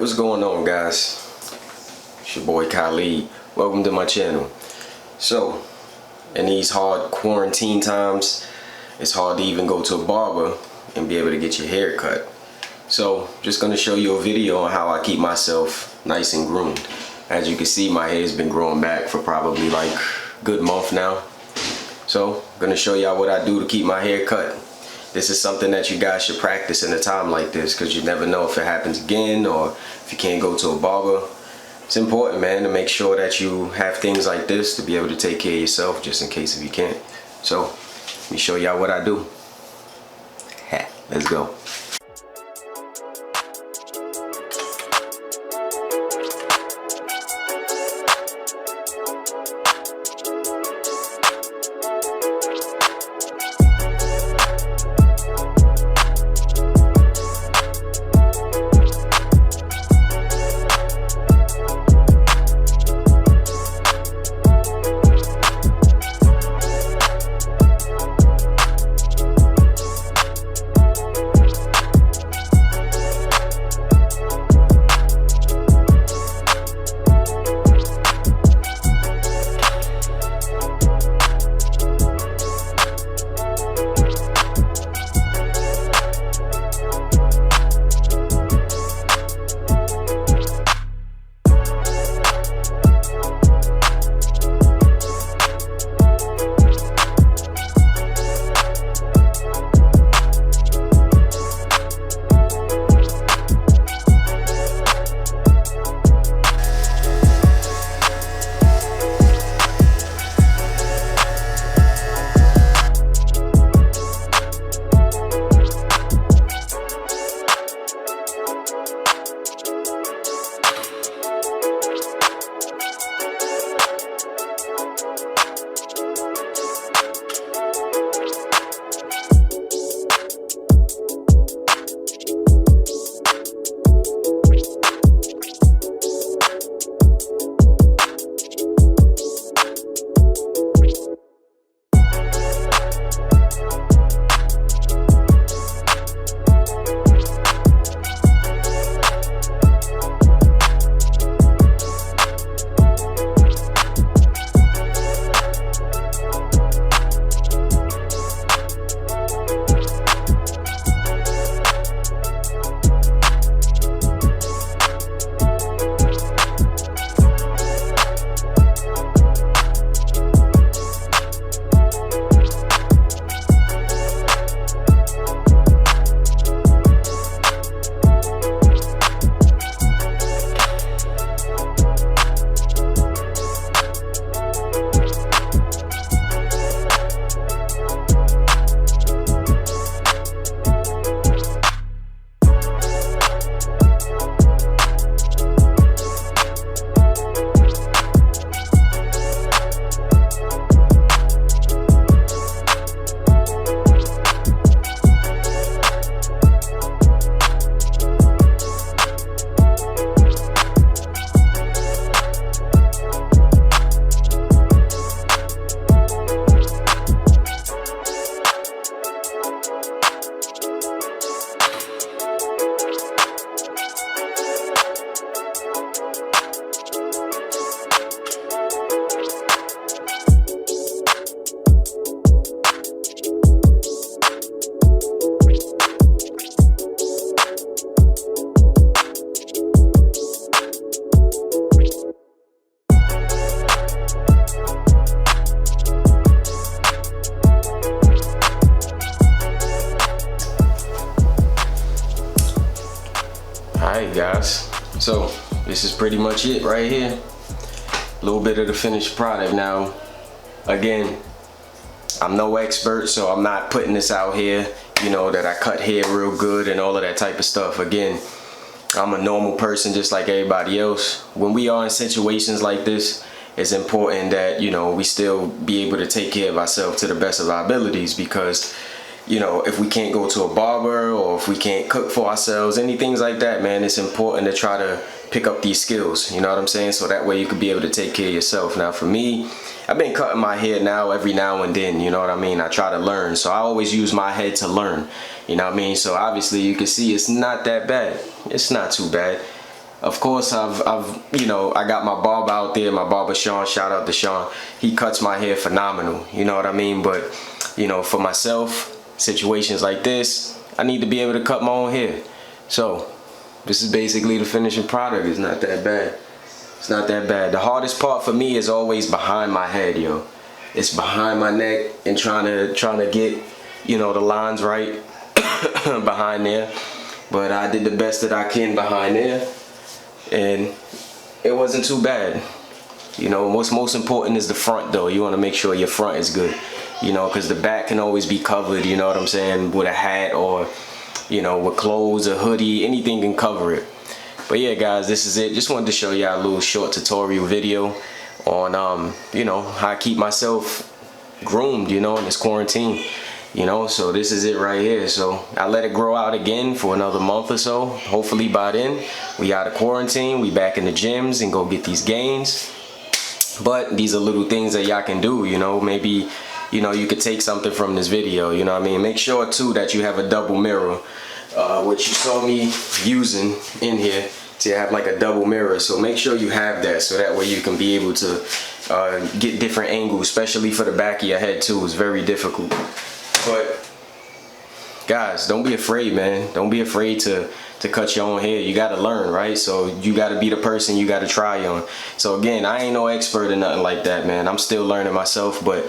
What's going on, guys? It's your boy Khalid. Welcome to my channel. So, in these hard quarantine times, it's hard to even go to a barber and be able to get your hair cut. So, just gonna show you a video on how I keep myself nice and groomed. As you can see, my hair's been growing back for probably like a good month now. So, I'm gonna show y'all what I do to keep my hair cut. This is something that you guys should practice in a time like this, because you never know if it happens again or if you can't go to a barber. It's important, man, to make sure that you have things like this to be able to take care of yourself just in case if you can't. So, let me show y'all what I do. Let's go. Alright guys, so this is pretty much it right here. A little bit of the finished product. Now, again, I'm no expert, so I'm not putting this out here, you know, that I cut hair real good and all of that type of stuff. Again, I'm a normal person just like everybody else. When we are in situations like this, it's important that, you know, we still be able to take care of ourselves to the best of our abilities, because you know, if we can't go to a barber or if we can't cook for ourselves, any things like that, man, it's important to try to pick up these skills, you know what I'm saying? So that way you could be able to take care of yourself. Now for me, I've been cutting my hair now every now and then, you know what I mean? I try to learn, so I always use my head to learn, you know what I mean? So obviously you can see it's not that bad. It's not too bad. Of course, I've you know, I got my barber out there, my barber Sean, shout out to Sean. He cuts my hair phenomenal, you know what I mean? But, you know, for myself, situations like this, I need to be able to cut my own hair. So, this is basically the finishing product. It's not that bad. It's not that bad. The hardest part for me is always behind my head, yo. It's behind my neck and trying to get, you know, the lines right behind there. But I did the best that I can behind there, and it wasn't too bad. You know, what's most important is the front though. You want to make sure your front is good, you know, because the back can always be covered, you know what I'm saying, with a hat or, you know, with clothes, a hoodie, anything can cover it. But yeah, guys, this is it. Just wanted to show y'all a little short tutorial video on you know, how I keep myself groomed, you know, in this quarantine, you know. So this is it right here. So I let it grow out again for another month or so. Hopefully by then we out of quarantine, we back in the gyms and go get these gains. But these are little things that y'all can do, you know. Maybe, you know, you could take something from this video, you know what I mean. Make sure too that you have a double mirror, which you saw me using in here, to have like a double mirror. So make sure you have that, so that way you can be able to get different angles, especially for the back of your head too. It's very difficult. But guys, don't be afraid, man. Don't be afraid to cut your own hair. You gotta learn, right? So you gotta be the person you gotta try on. So again, I ain't no expert or nothing like that, man. I'm still learning myself, but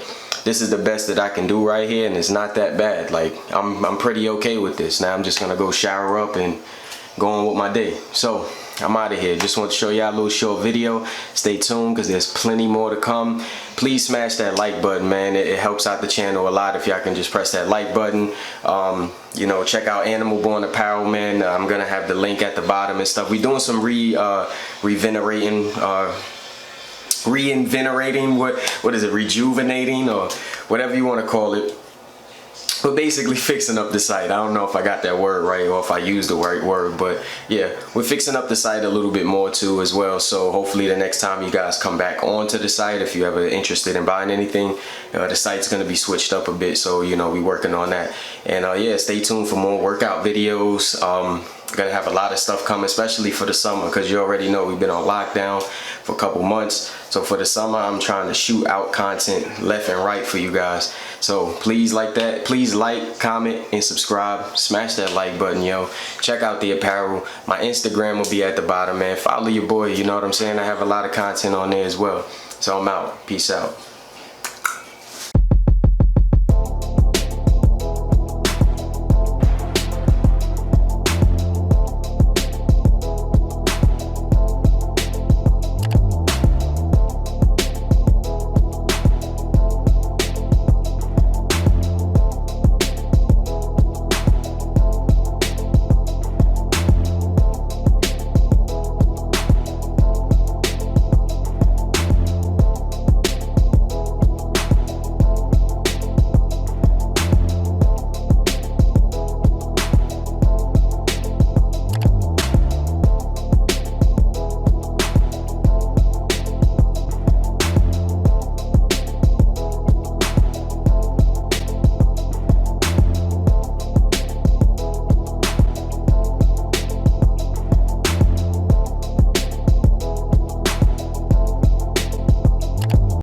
this is the best that I can do right here, and it's not that bad. Like, I'm pretty okay with this. Now I'm just gonna go shower up and go on with my day. So I'm out of here. Just want to show y'all a little short video. Stay tuned because there's plenty more to come. Please smash that like button, man. It helps out the channel a lot if y'all can just press that like button. You know, check out Animal Born Apparel, man. I'm gonna have the link at the bottom and stuff. We doing some reinvigorating, what is it, rejuvenating, or whatever you want to call it. But basically fixing up the site. I don't know if I got that word right or if I used the right word, but yeah, we're fixing up the site a little bit more too as well. So hopefully the next time you guys come back onto the site, if you're ever interested in buying anything, the site's gonna be switched up a bit. So, you know, we're working on that. And yeah, stay tuned for more workout videos. Gonna have a lot of stuff coming, especially for the summer, because you already know we've been on lockdown for a couple months. So for the summer, I'm trying to shoot out content left and right for you guys. So please please like, comment, and subscribe. Smash that like button, yo. Check out the apparel. My Instagram will be at the bottom, man. Follow your boy, you know what I'm saying? I have a lot of content on there as well. So I'm out. Peace out.